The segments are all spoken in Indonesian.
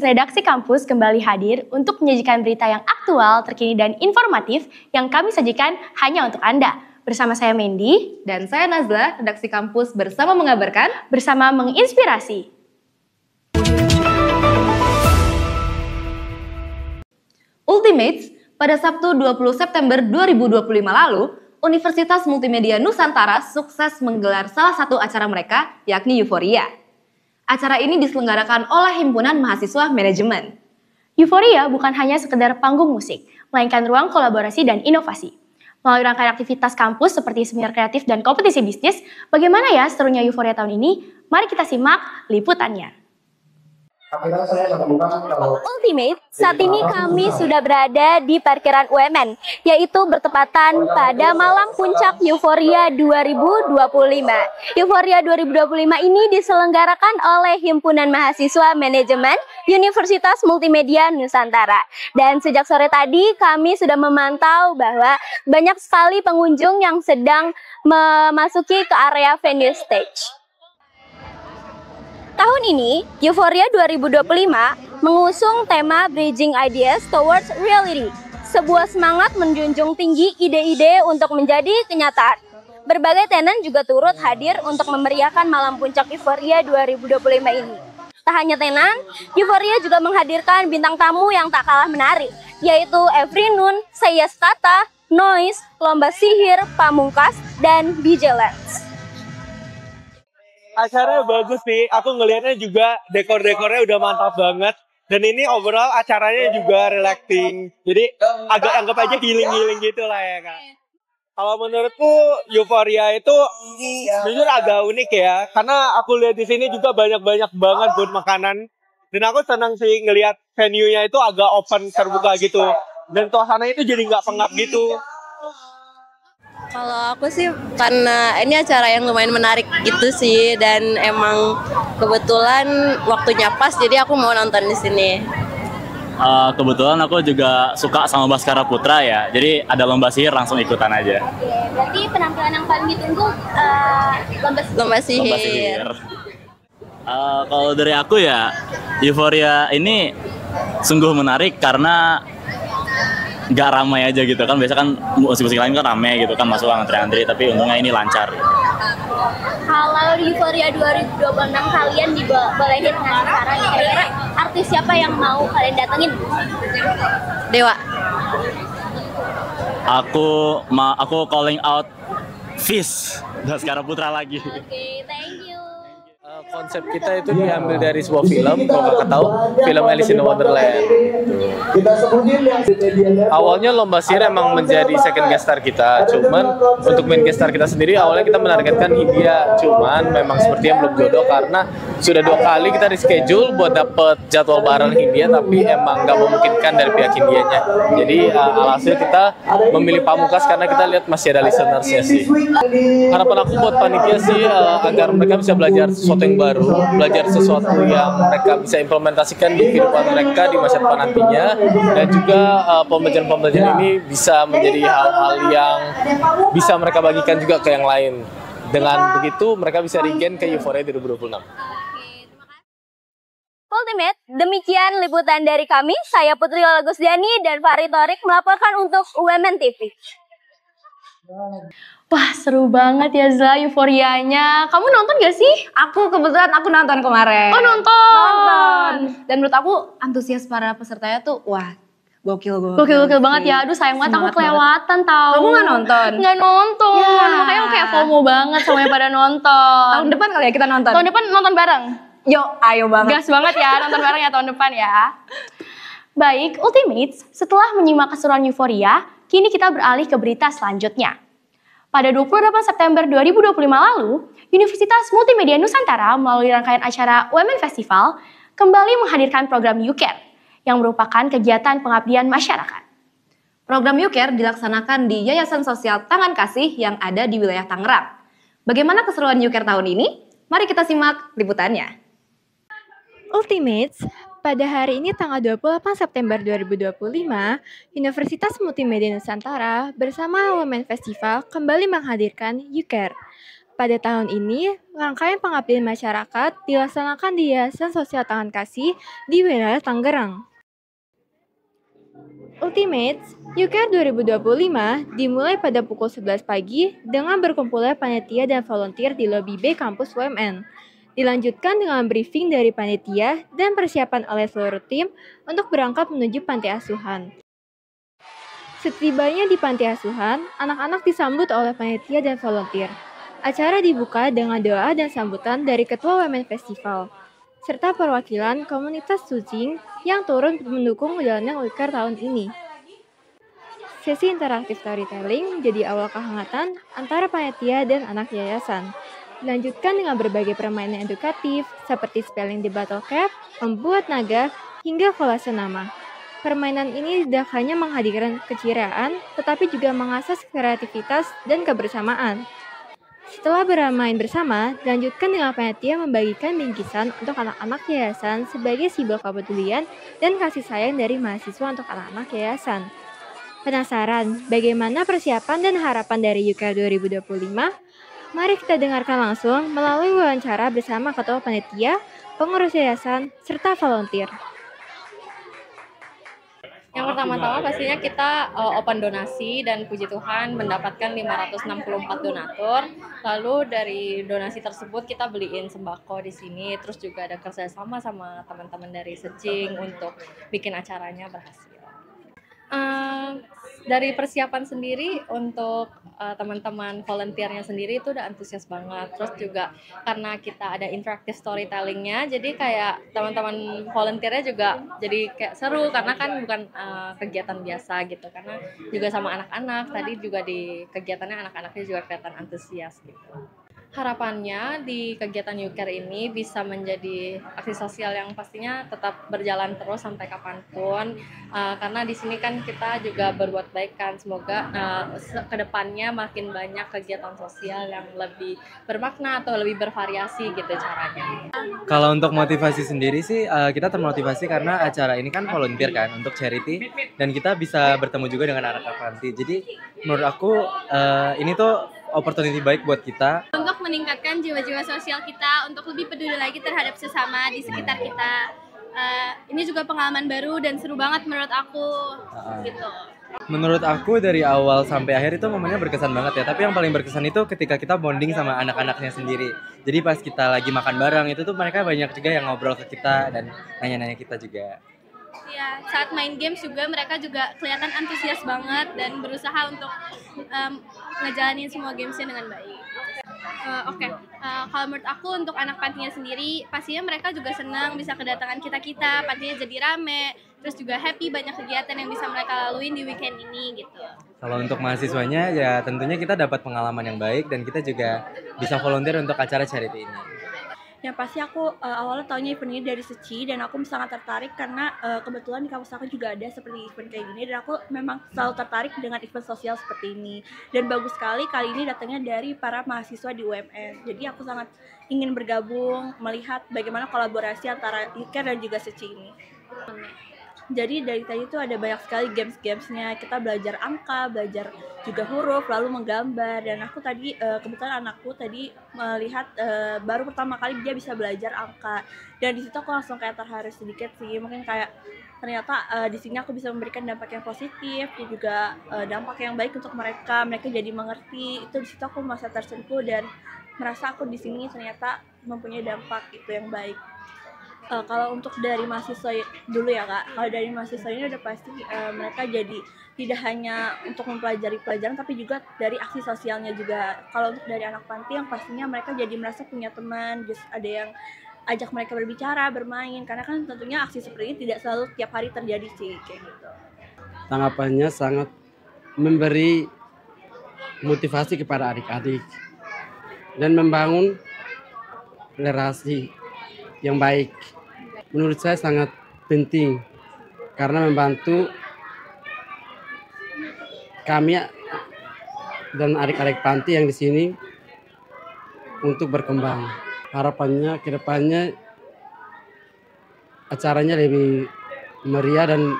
Redaksi Kampus kembali hadir untuk menyajikan berita yang aktual, terkini, dan informatif yang kami sajikan hanya untuk Anda. Bersama saya Mendy. Dan saya Nazla, Redaksi Kampus bersama mengabarkan, bersama menginspirasi. Ultimates, pada Sabtu 20 September 2025 lalu, Universitas Multimedia Nusantara sukses menggelar salah satu acara mereka, yakni Euforia. Acara ini diselenggarakan oleh Himpunan Mahasiswa Manajemen. Euforia bukan hanya sekedar panggung musik, melainkan ruang kolaborasi dan inovasi. Melalui rangkaian aktivitas kampus seperti seminar kreatif dan kompetisi bisnis, bagaimana ya serunya Euforia tahun ini? Mari kita simak liputannya. Ultimate, saat ini kami sudah berada di parkiran UMN, yaitu bertepatan pada malam puncak Euforia 2025. Euforia 2025 ini diselenggarakan oleh Himpunan Mahasiswa Manajemen Universitas Multimedia Nusantara. Dan sejak sore tadi kami sudah memantau bahwa banyak sekali pengunjung yang sedang memasuki ke area venue stage. Tahun ini, Euforia 2025 mengusung tema Bridging Ideas Towards Reality, sebuah semangat menjunjung tinggi ide-ide untuk menjadi kenyataan. Berbagai tenan juga turut hadir untuk memeriahkan malam puncak Euforia 2025 ini. Tak hanya tenan, Euforia juga menghadirkan bintang tamu yang tak kalah menarik, yaitu Every Noon, Say Yes Kata, Noise, Lomba Sihir, Pamungkas, dan DJ Lens. Acaranya bagus sih, aku ngelihatnya juga dekor-dekornya udah mantap banget. Dan ini overall acaranya juga relaxing, jadi agak anggap aja healing-healing gitu lah ya Kak. Kalau menurutku Euforia itu jujur agak unik ya, karena aku lihat di sini juga banyak-banyak banget buat makanan. Dan aku senang sih ngelihat venue-nya itu agak open, terbuka gitu. Dan suasananya itu jadi nggak pengap gitu. Kalau aku sih karena ini acara yang lumayan menarik gitu sih, dan emang kebetulan waktunya pas jadi aku mau nonton di sini. Kebetulan aku juga suka sama Baskara Putra ya, jadi ada lomba sihir langsung ikutan aja. Berarti penampilan yang paling ditunggu Lomba sihir. Kalau dari aku ya, Euforia ini sungguh menarik karena nggak ramai aja gitu kan. Biasa kan musik-musik lain kan ramai gitu kan, masuk antri-antri, tapi untungnya ini lancar. Kalau di Euforia 2026 kalian dibolehin ngasih saran, kira-kira artis siapa yang mau kalian datengin? Dewa. Aku calling out Fish, Baskara Putra lagi. Oke, thank you. Konsep kita itu diambil dari sebuah film, kalau kakak tahu, film Alice in Wonderland. Awalnya lomba sihir emang menjadi second guest star kita, cuman untuk main guest star kita sendiri awalnya kita menargetkan Hindia, cuman memang sepertinya belum jodoh karena sudah 2 kali kita reschedule buat dapet jadwal bareng Hindia, tapi emang nggak memungkinkan dari pihak Hindianya. Jadi alhasil kita memilih Pamungkas karena kita lihat masih ada listenersnya sih. Harapan aku buat panitia sih agar mereka bisa belajar sesuatu yang baru, belajar sesuatu yang mereka bisa implementasikan di kehidupan mereka di masa depan nantinya, dan juga pembelajaran-pembelajaran ini bisa menjadi hal-hal yang bisa mereka bagikan juga ke yang lain. Dengan begitu mereka bisa regain ke Euforia 2026. Ultimate, demikian liputan dari kami. Saya Putri Lola Gusdiani dan Fahri Thorik melaporkan untuk UMN TV. Wah, seru banget ya Zla Euforianya. Kamu nonton gak sih? Kebetulan aku nonton kemarin. Oh, nonton. Dan menurut aku antusias para pesertanya tuh wah, gokil banget ya. Aduh, sayang banget aku kelewatan tau. Kamu nggak nonton? Nggak nonton. Ya. Makanya aku kayak FOMO banget semuanya pada nonton. Tahun depan kali ya kita nonton. Tahun depan nonton bareng. Yuk, ayo banget. Gas banget ya, nonton bareng ya tahun depan ya. Baik, Ultimates, setelah menyimak keseruan Euforia, kini kita beralih ke berita selanjutnya. Pada 28 September 2025 lalu, Universitas Multimedia Nusantara melalui rangkaian acara UMN Festival kembali menghadirkan program YouCare yang merupakan kegiatan pengabdian masyarakat. Program YouCare dilaksanakan di Yayasan Sosial Tangan Kasih yang ada di wilayah Tangerang. Bagaimana keseruan YouCare tahun ini? Mari kita simak liputannya. Ultimates, pada hari ini tanggal 28 September 2025, Universitas Multimedia Nusantara bersama Women Festival kembali menghadirkan YouCare. pada tahun ini, rangkaian pengabdian masyarakat dilaksanakan di Yayasan Sosial Tangan Kasih di wilayah Tangerang. Ultimates UCARE 2025 dimulai pada pukul 11 pagi dengan berkumpulnya panitia dan volunteer di lobi B kampus UMN. Dilanjutkan dengan briefing dari panitia dan persiapan oleh seluruh tim untuk berangkat menuju panti asuhan. Setibanya di panti asuhan, anak-anak disambut oleh panitia dan volunteer. Acara dibuka dengan doa dan sambutan dari Ketua Women Festival, serta perwakilan komunitas Sucing yang turun mendukung jalannya UCARE tahun ini. Sesi interaktif storytelling menjadi awal kehangatan antara panitia dan anak yayasan. Dilanjutkan dengan berbagai permainan edukatif seperti spelling the battle cap, membuat naga, hingga kolase nama. Permainan ini tidak hanya menghadirkan keceriaan, tetapi juga mengasah kreativitas dan kebersamaan. Setelah bermain bersama, dilanjutkan dengan panitia membagikan bingkisan untuk anak-anak yayasan sebagai simbol kepedulian dan kasih sayang dari mahasiswa untuk anak-anak yayasan. Penasaran bagaimana persiapan dan harapan dari UCARE 2025? Mari kita dengarkan langsung melalui wawancara bersama Ketua Panitia, pengurus yayasan, serta volunteer. Yang pertama-tama pastinya kita open donasi dan puji Tuhan mendapatkan 564 donatur. Lalu dari donasi tersebut kita beliin sembako di sini, terus juga ada kerjasama sama teman-teman dari Secing untuk bikin acaranya berhasil. Dari persiapan sendiri untuk teman-teman volunteernya sendiri itu udah antusias banget. Terus juga karena kita ada interactive storytellingnya, jadi kayak teman-teman volunteernya juga jadi kayak seru karena kan bukan kegiatan biasa gitu. Karena juga sama anak-anak, tadi juga di kegiatannya anak-anaknya juga kelihatan antusias gitu. Harapannya di kegiatan UCARE ini bisa menjadi aksi sosial yang pastinya tetap berjalan terus sampai kapanpun, karena di sini kan kita juga berbuat baik kan. Semoga kedepannya makin banyak kegiatan sosial yang lebih bermakna atau lebih bervariasi gitu caranya. Kalau untuk motivasi sendiri sih kita termotivasi karena acara ini kan volunteer kan untuk charity dan kita bisa bertemu juga dengan anak-anak panti. Jadi menurut aku ini tuh opportunity baik buat kita untuk meningkatkan jiwa-jiwa sosial kita, untuk lebih peduli lagi terhadap sesama di sekitar kita. Ini juga pengalaman baru dan seru banget menurut aku gitu. Menurut aku dari awal sampai akhir itu momennya berkesan banget ya. Tapi yang paling berkesan itu ketika kita bonding sama anak-anaknya sendiri. Jadi pas kita lagi makan bareng itu tuh mereka banyak juga yang ngobrol ke kita dan nanya-nanya kita juga. Ya, saat main games juga mereka juga kelihatan antusias banget dan berusaha untuk ngejalanin semua gamesnya dengan baik. Kalau menurut aku untuk anak pantinya sendiri, pastinya mereka juga senang bisa kedatangan kita, pantinya jadi rame, terus juga happy banyak kegiatan yang bisa mereka laluin di weekend ini gitu. Kalau untuk mahasiswanya ya tentunya kita dapat pengalaman yang baik dan kita juga bisa volunteer untuk acara charity ini. Yang pasti aku awalnya taunya event ini dari Seci dan aku sangat tertarik karena kebetulan di kampus aku juga ada seperti event kayak gini dan aku memang selalu tertarik dengan event sosial seperti ini. Dan bagus sekali kali ini datangnya dari para mahasiswa di UMN. Jadi aku sangat ingin bergabung, melihat bagaimana kolaborasi antara UCARE dan juga Seci ini. Jadi dari tadi itu ada banyak sekali games-gamesnya, kita belajar angka, belajar juga huruf, lalu menggambar. Dan aku tadi, kebetulan anakku tadi melihat baru pertama kali dia bisa belajar angka. Dan di situ aku langsung kayak terharu sedikit sih, mungkin kayak ternyata di sini aku bisa memberikan dampak yang positif, dan juga dampak yang baik untuk mereka jadi mengerti. Itu di situ aku merasa tersentuh dan merasa aku di sini ternyata mempunyai dampak itu yang baik. Kalau untuk dari mahasiswa dulu ya Kak, kalau dari mahasiswa ini udah pasti mereka jadi tidak hanya untuk mempelajari pelajaran tapi juga dari aksi sosialnya juga. Kalau untuk dari anak panti yang pastinya mereka jadi merasa punya teman, just ada yang ajak mereka berbicara, bermain, karena kan tentunya aksi seperti ini tidak selalu tiap hari terjadi sih kayak gitu. Tanggapannya sangat memberi motivasi kepada adik-adik dan membangun relasi yang baik. Menurut saya sangat penting karena membantu kami dan adik-adik panti yang di sini untuk berkembang. Harapannya ke depannya acaranya lebih meriah dan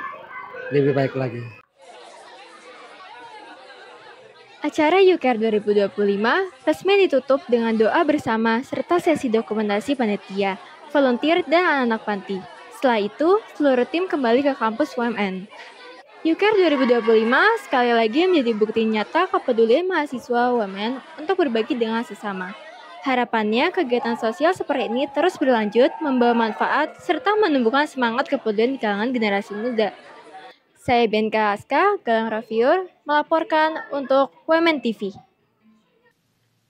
lebih baik lagi. Acara UCARE 2025 resmi ditutup dengan doa bersama serta sesi dokumentasi panitia, volunteer, dan anak-anak panti. Setelah itu, seluruh tim kembali ke kampus UMN. UCARE 2025 sekali lagi menjadi bukti nyata kepedulian mahasiswa UMN untuk berbagi dengan sesama. Harapannya, kegiatan sosial seperti ini terus berlanjut, membawa manfaat, serta menumbuhkan semangat kepedulian di kalangan generasi muda. Saya Bianca Aska, Galang Rafiur, melaporkan untuk Women TV.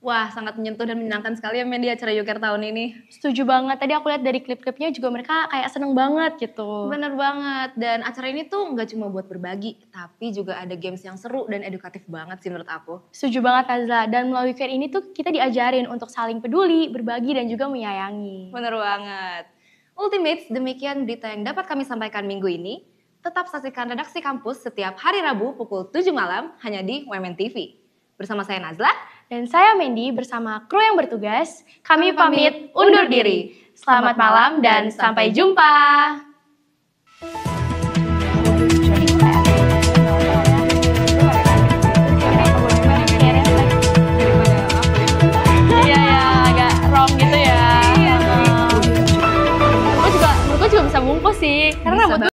Wah, sangat menyentuh dan menyenangkan sekali ya media acara UCARE tahun ini. Setuju banget, tadi aku lihat dari klip-klipnya juga mereka kayak seneng banget gitu. Bener banget, dan acara ini tuh nggak cuma buat berbagi, tapi juga ada games yang seru dan edukatif banget sih menurut aku. Setuju banget Nazla, dan melalui UCARE ini tuh kita diajarin untuk saling peduli, berbagi, dan juga menyayangi. Bener banget. Ultimates, demikian berita yang dapat kami sampaikan minggu ini. Tetap saksikan redaksi kampus setiap hari Rabu pukul 7 malam hanya di Women TV. Bersama saya Nazla. Dan saya Mendy bersama kru yang bertugas. Kami pamit undur diri. Selamat malam dan sampai jumpa. Iya ya, agak wrong gitu ya. Menurutku juga bisa bungkus sih. Karena rambut